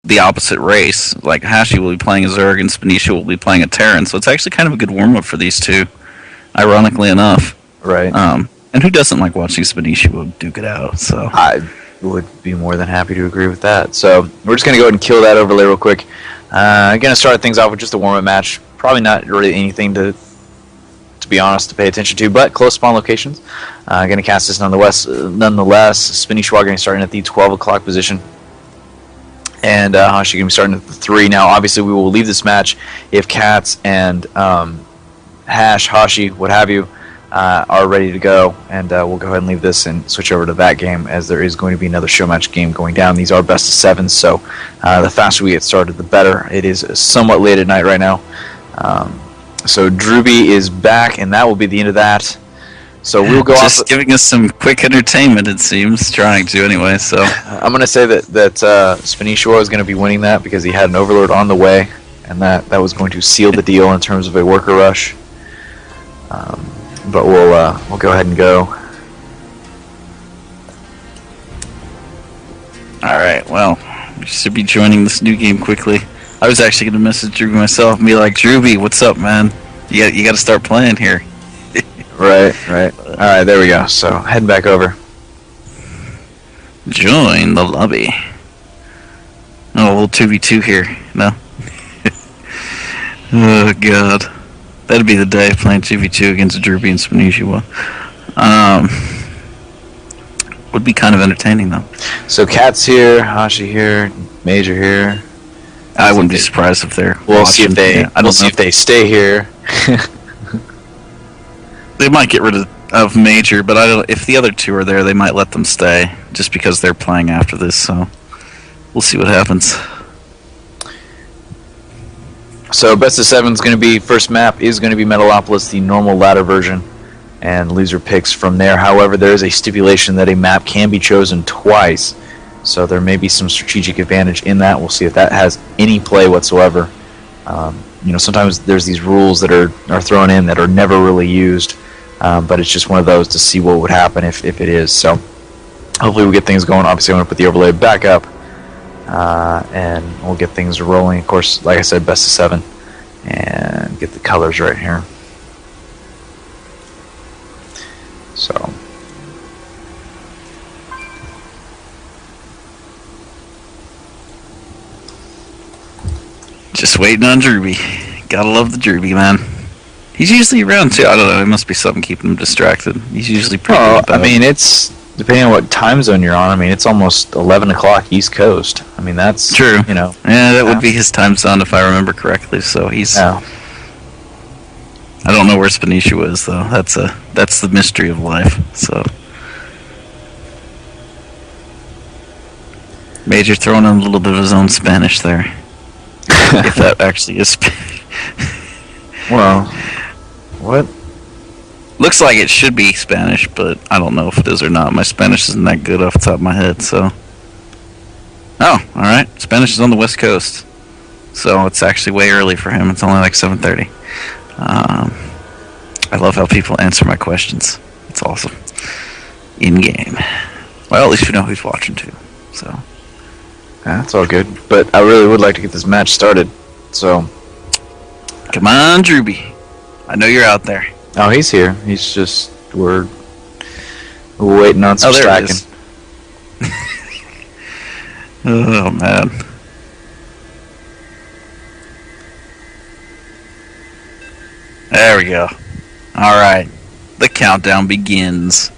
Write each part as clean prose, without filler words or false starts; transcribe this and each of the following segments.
the opposite race. Like Hashi will be playing a Zerg and Spanishiwa will be playing a Terran. So it's actually kind of a good warm up for these two, ironically enough. Right. And who doesn't like watching Spanishiwa duke it out? So I would be more than happy to agree with that. So we're just going to go ahead and kill that overlay real quick. Going to start things off with just a warm-up match. Probably not really anything to be honest, to pay attention to, but close spawn locations. Going to cast this nonetheless. Spanishiwa going to start in at the 12 o'clock position. And Hashi going to be starting at the 3. Now, obviously, we will leave this match if Cats and Hashi, what have you, are ready to go, and we'll go ahead and leave this and switch over to that game, as there is going to be another show match game going down. These are best of 7, so the faster we get started, the better. It is somewhat late at night right now, so Drewbie is back, and that will be the end of that. So we'll go just giving us some quick entertainment, it seems, trying to anyway. So I'm going to say that Spanishiwa is going to be winning that because he had an Overlord on the way, and that was going to seal the deal in terms of a worker rush. But we'll go ahead and go. Alright, well, we should be joining this new game quickly. I was actually going to message Drewbie myself and be like, Drewbie, what's up, man? You got to start playing here. Right. Alright, there we go. So, heading back over. Join the lobby. Oh, we'll 2v2 here. No? Oh, God. That'd be the day, playing 2v2 against Drewbie and Spanishiwa. Would be kind of entertaining, though. So, Cat's here, Hashi here, Major here. I wouldn't be surprised if they're We'll watching. see if they. Yeah, We'll see if they stay here. They might get rid of Major, but I don't. If the other two are there, they might let them stay, just because they're playing after this. So we'll see what happens. So best of 7 is going to be, first map is going to be Metalopolis, the normal ladder version, and loser picks from there. However, there is a stipulation that a map can be chosen twice, so there may be some strategic advantage in that. We'll see if that has any play whatsoever. Sometimes there's these rules that are thrown in that are never really used, but it's just one of those to see what would happen if it is. So hopefully we'll get things going. Obviously, I'm going to put the overlay back up. And we'll get things rolling. Of course, like I said, best of 7, and get the colors right here. So, Just waiting on Drewbie. Gotta love the Drewbie, man. He's usually around too. I don't know. It must be something keeping him distracted. He's usually pretty. I mean, it's depending on what time zone you're on. I mean, it's almost 11 o'clock East Coast. I mean, that's true. Yeah, that would be his time zone if I remember correctly. So he's. Yeah. I don't know where Spanishiwa is though. That's the mystery of life. So. Major throwing in a little bit of his own Spanish there. If that actually is Spanish. Well, what? Looks like it should be Spanish, but I don't know if it is or not. My Spanish isn't that good off the top of my head, so. Oh, alright. Spanish is on the West Coast. So it's actually way early for him. It's only like 7:30. I love how people answer my questions. It's awesome. In-game. Well, at least we know who's watching, too. So. Yeah, it's all good. But I really would like to get this match started, so. Come on, Drewbie. I know you're out there. Oh, he's here. He's just we're waiting on some stacking. Oh man. There we go. All right, the countdown begins.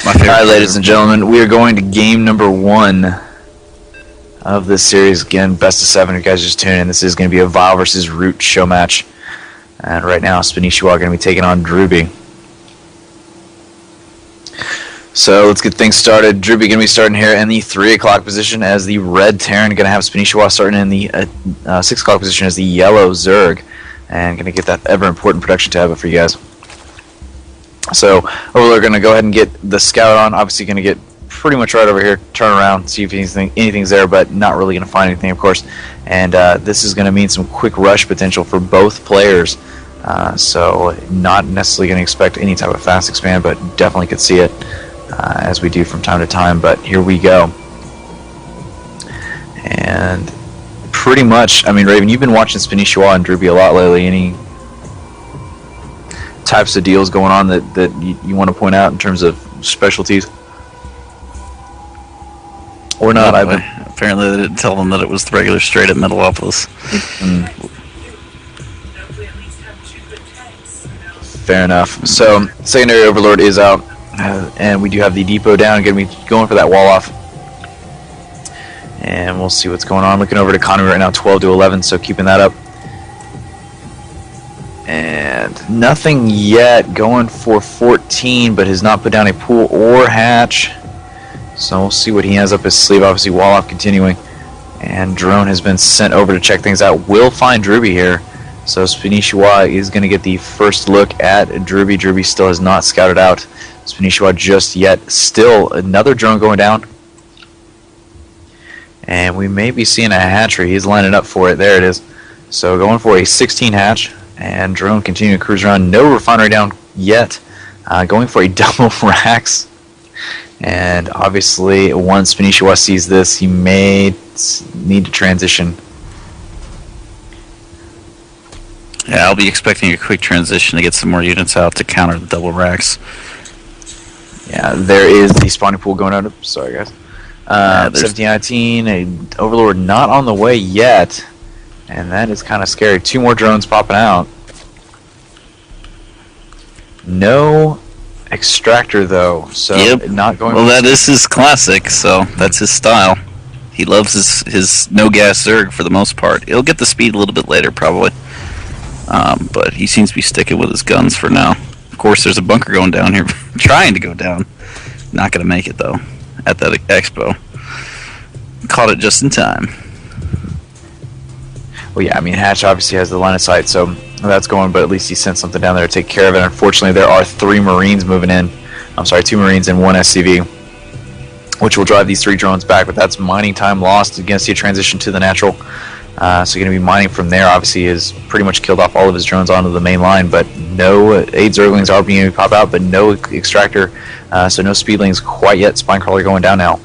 My favorite. All right, ladies and gentlemen, we are going to game number 1 of this series. Again, best of 7. You guys just tune in. This is going to be a Vile versus Root show match. And right now, Spanishiwa are going to be taking on Drewbie. So let's get things started. Drewbie going to be starting here in the 3 o'clock position as the red Terran. Going to have Spanishiwa starting in the 6 o'clock position as the yellow Zerg. And going to get that ever-important production tab for you guys. So we're going to go ahead and get the scout on. Obviously going to get pretty much right over here, turn around, see if anything's there, but not really going to find anything, of course. And this is going to mean some quick rush potential for both players. So not necessarily going to expect any type of fast expand, but definitely could see it as we do from time to time. But here we go. And pretty much. I mean, Raven, you've been watching Spanishiwa and Drewbie a lot lately. Any types of deals going on that you want to point out in terms of specialties? Or not? Apparently they didn't tell them that it was the regular straight at Metalopolis. Fair enough. So, secondary overlord is out, and we do have the depot down. Going to be going for that wall off. And we'll see what's going on. Looking over to economy right now, 12 to 11, so keeping that up. And nothing yet. Going for 14, but has not put down a pool or hatch. So we'll see what he has up his sleeve. Obviously, wall off continuing. And drone has been sent over to check things out. Will find Drewbie here. So Spanishiwa is going to get the first look at Drewbie. Drewbie still has not scouted out Spanishiwa just yet. Still another drone going down. And we may be seeing a hatchery. He's lining up for it. There it is. So going for a 16 hatch. And drone continuing to cruise around. No refinery down yet. Going for a double racks. And obviously, once Spanishiwa sees this, he may need to transition. Yeah, I'll be expecting a quick transition to get some more units out to counter the double racks. Yeah, there is the spawning pool going out. Sorry, guys. 1719, a overlord not on the way yet. And that is kind of scary. 2 more drones popping out. No extractor though, so not going. Well, that is his classic, so that's his style. He loves his no gas Zerg for the most part. He'll get the speed a little bit later probably, but he seems to be sticking with his guns for now. Of course, there's a bunker going down here, trying to go down. Not going to make it though at that expo. Caught it just in time. Well, yeah, I mean Hatch obviously has the line of sight, so that's going, but at least he sent something down there to take care of it. Unfortunately, there are 3 Marines moving in. I'm sorry, 2 Marines and 1 SCV, which will drive these 3 drones back, but that's mining time lost. You're going to see a transition to the natural. So you're going to be mining from there. Obviously, he has pretty much killed off all of his drones onto the main line, but no 8 Zerglings are beginning to pop out, but no extractor, so no speedlings quite yet. Spinecrawler going down now.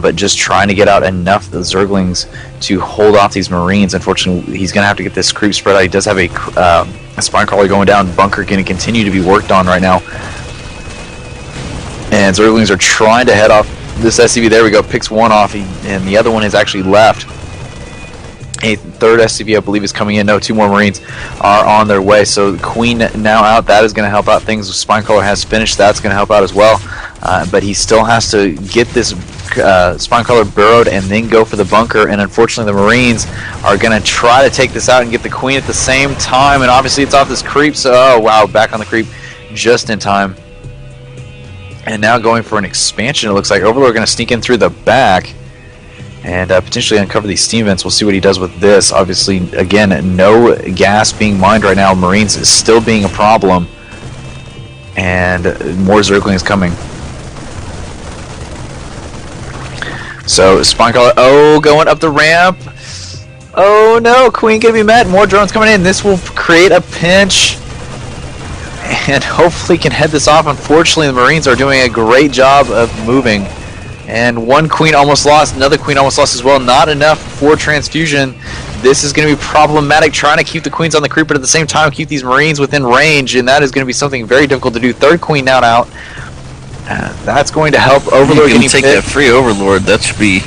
But just trying to get out enough of the Zerglings to hold off these Marines. Unfortunately, he's going to have to get this creep spread out. He does have a Spinecrawler going down. Bunker going to continue to be worked on right now. And Zerglings are trying to head off this SCV. There we go. Picks one off, and the other one has actually left. A 3rd SCV, I believe, is coming in. No, 2 more Marines are on their way. So the Queen now out. That is going to help out things. Spinecrawler has finished. That's going to help out as well. But he still has to get this Spinecrawler burrowed and then go for the bunker. And unfortunately, the Marines are going to try to take this out and get the Queen at the same time. And obviously, it's off this creep. So, oh, wow, back on the creep just in time. And now going for an expansion. It looks like Overlord going to sneak in through the back and potentially uncover these steam vents. We'll see what he does with this. Obviously, again, no gas being mined right now. Marines is still being a problem. And more Zerglings coming. So, Spinecrawler, going up the ramp. Oh no, Queen gonna be met. More drones coming in. This will create a pinch. And hopefully can head this off. Unfortunately, the Marines are doing a great job of moving. And 1 Queen almost lost. Another Queen almost lost as well. Not enough for transfusion. This is going to be problematic, trying to keep the Queens on the creep, but at the same time keep these Marines within range. And that is going to be something very difficult to do. 3rd Queen now out. That's going to help Overlord getting take that free Overlord. That should be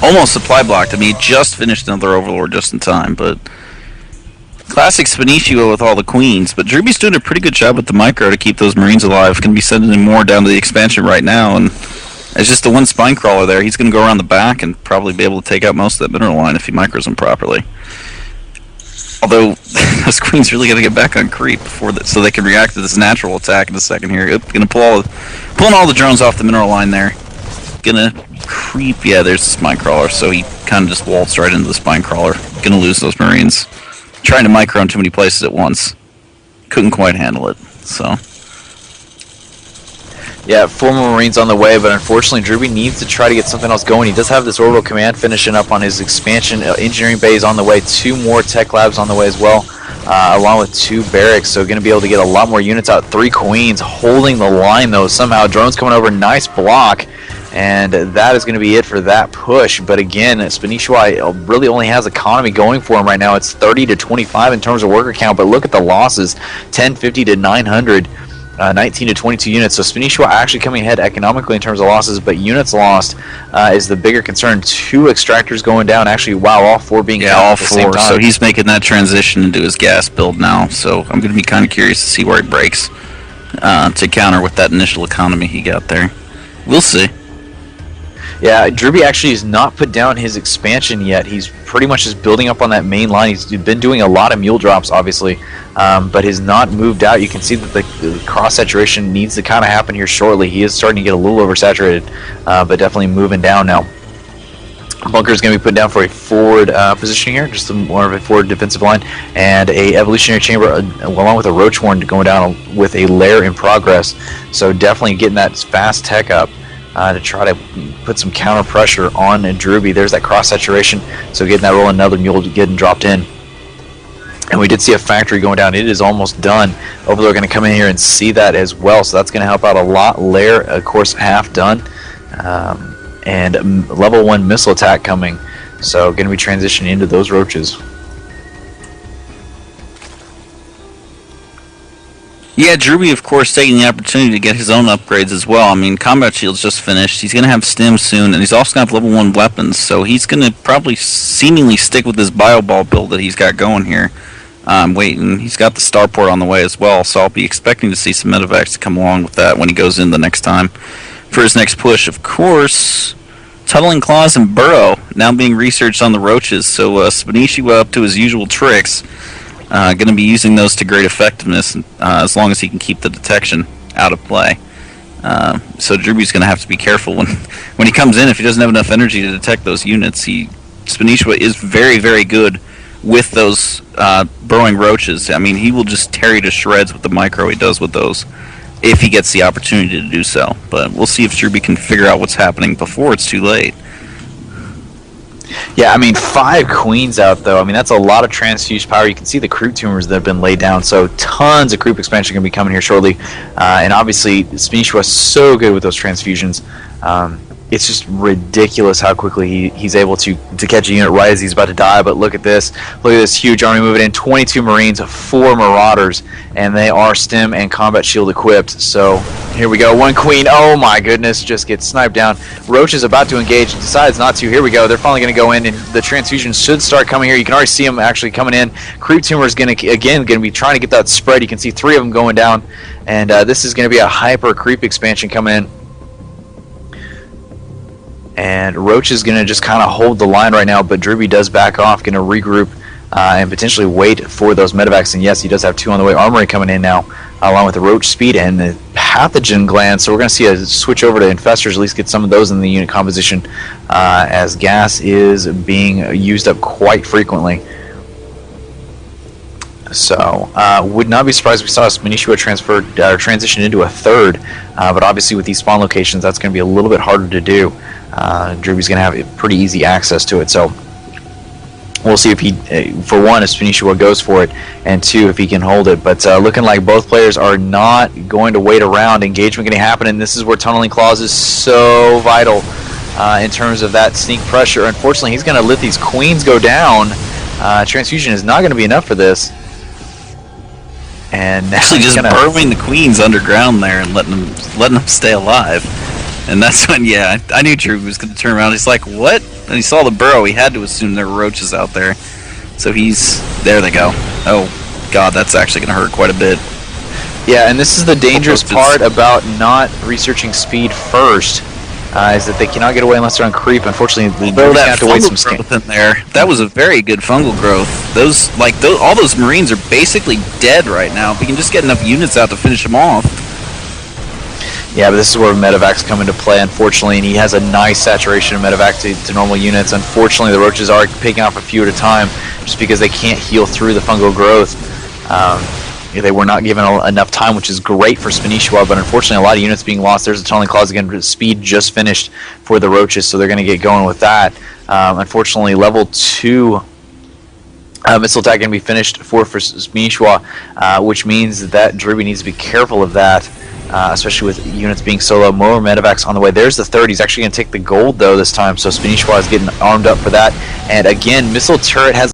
almost supply blocked. I mean, he just finished another Overlord just in time, but classic Spanishiwa with all the Queens. But Drewbie's doing a pretty good job with the micro to keep those Marines alive. Going to be sending him more down to the expansion right now, and it's just the 1 Spinecrawler there. He's going to go around the back and probably be able to take out most of that mineral line if he micros them properly. Although, those Queens really got to get back on creep before that, so they can react to this natural attack in a second here. Going to pulling all the drones off the mineral line there. Going to creep. Yeah, there's the Spinecrawler, so he kind of just waltzed right into the Spinecrawler. Going to lose those Marines. Trying to micro in too many places at once. Couldn't quite handle it, so... Yeah, 4 more Marines on the way, but unfortunately Drewbie needs to try to get something else going. He does have this orbital command finishing up on his expansion. Engineering bays on the way, 2 more tech labs on the way as well, along with 2 barracks. So going to be able to get a lot more units out. 3 Queens holding the line though somehow. Drones coming over, nice block. And that is going to be it for that push. But again, Spanishiwa really only has economy going for him right now. It's 30 to 25 in terms of worker count, but look at the losses, 1050 to 900. 19 to 22 units. So Spanishiwa actually coming ahead economically in terms of losses, but units lost is the bigger concern. 2 extractors going down. Actually, wow, all 4 being down all at the same 4. time. So he's making that transition into his gas build now. So I'm going to be kind of curious to see where he breaks to counter with that initial economy he got there. We'll see. Yeah, Drewbie actually has not put down his expansion yet. He's pretty much just building up on that main line. He's been doing a lot of mule drops, obviously, but has not moved out. You can see that the cross-saturation needs to kind of happen here shortly. He is starting to get a little oversaturated, but definitely moving down now. Bunker is going to be put down for a forward position here, just more of a forward defensive line, and a evolutionary chamber along with a roach horn going down with a lair in progress. So definitely getting that fast tech up. To try to put some counter pressure on Drewbie. There's that cross saturation, so getting that roll, another mule getting dropped in. And we did see a factory going down. It is almost done. Overlord are going to come in here and see that as well, so that's going to help out a lot. Lair, of course, half done. And level 1 missile attack coming, so going to be transitioning into those roaches. Yeah, Drewbie, of course, taking the opportunity to get his own upgrades as well. I mean, combat shield's just finished. He's going to have stim soon, and he's also going to have level 1 weapons, so he's going to probably seemingly stick with this bioball build that he's got going here. Waiting. He's got the starport on the way as well, so I'll be expecting to see some medevacs come along with that when he goes in the next time. For his next push, of course, Tunneling Claws and Burrow now being researched on the roaches, so Spanishiwa up to his usual tricks. Going to be using those to great effectiveness as long as he can keep the detection out of play. So Drewbie's going to have to be careful when he comes in. If he doesn't have enough energy to detect those units, Spanishiwa is very, very good with those burrowing roaches. I mean, he will just tear you to shreds with the micro he does with those if he gets the opportunity to do so. But we'll see if Drewbie can figure out what's happening before it's too late. Yeah, I mean, 5 queens out, though. I mean, that's a lot of transfused power. You can see the creep tumors that have been laid down, so tons of creep expansion going to be coming here shortly. And obviously, Spanishiwa is so good with those transfusions. It's just ridiculous how quickly he's able to catch a unit right as he's about to die. But look at this. Look at this huge army moving in. 22 Marines, 4 Marauders, and they are stim and combat shield equipped. So here we go. 1 queen. Oh my goodness, just gets sniped down. Roach is about to engage, decides not to. Here we go. They're finally going to go in, and the transfusions should start coming here. You can already see them actually coming in. Creep tumor is going to be trying to get that spread. You can see 3 of them going down, and this is going to be a hyper creep expansion coming in. And Roach is going to just kind of hold the line right now, but Drewbie does back off, going to regroup and potentially wait for those medevacs. And yes, he does have 2 on the way. Armory coming in now, along with the Roach speed and the pathogen gland. So we're going to see a switch over to infestors, at least get some of those in the unit composition, as gas is being used up quite frequently. So, would not be surprised if we saw Spanishiwa transition into a 3rd, but obviously with these spawn locations, that's going to be a little bit harder to do. Drewbie's going to have pretty easy access to it, so we'll see if he, for 1, if Spanishiwa goes for it, and 2, if he can hold it. But looking like both players are not going to wait around. Engagement going to happen, and this is where Tunneling Claws is so vital in terms of that sneak pressure. Unfortunately, he's going to let these queens go down. Transfusion is not going to be enough for this. And actually just burrowing the queens underground there and letting them stay alive. And that's when, yeah, I knew Drew was going to turn around. He's like, what? And he saw the burrow. He had to assume there were roaches out there. So there they go. Oh, God, that's actually going to hurt quite a bit. Yeah, and this is the dangerous part about not researching speed first, is that they cannot get away unless they're on creep. Unfortunately, they're going to have to wait some growth in there. That was a very good fungal growth. All those Marines are basically dead right now. If we can just get enough units out to finish them off. Yeah, but this is where medevacs come into play, unfortunately, and he has a nice saturation of medevac to normal units. Unfortunately, the roaches are picking off a few at a time just because they can't heal through the fungal growth. They were not given enough time, which is great for Spanishiwa, but unfortunately a lot of units being lost. There's a Tunneling Claws again. Speed just finished for the roaches, so they're going to get going with that. Unfortunately, level 2 missile attack going to be finished for Spanishiwa, which means that Drewbie needs to be careful of that. especially with units being so low. More medevacs on the way. There's the third. He's actually going to take the gold, though, this time. So Spanishiwa is getting armed up for that. And again, missile turret has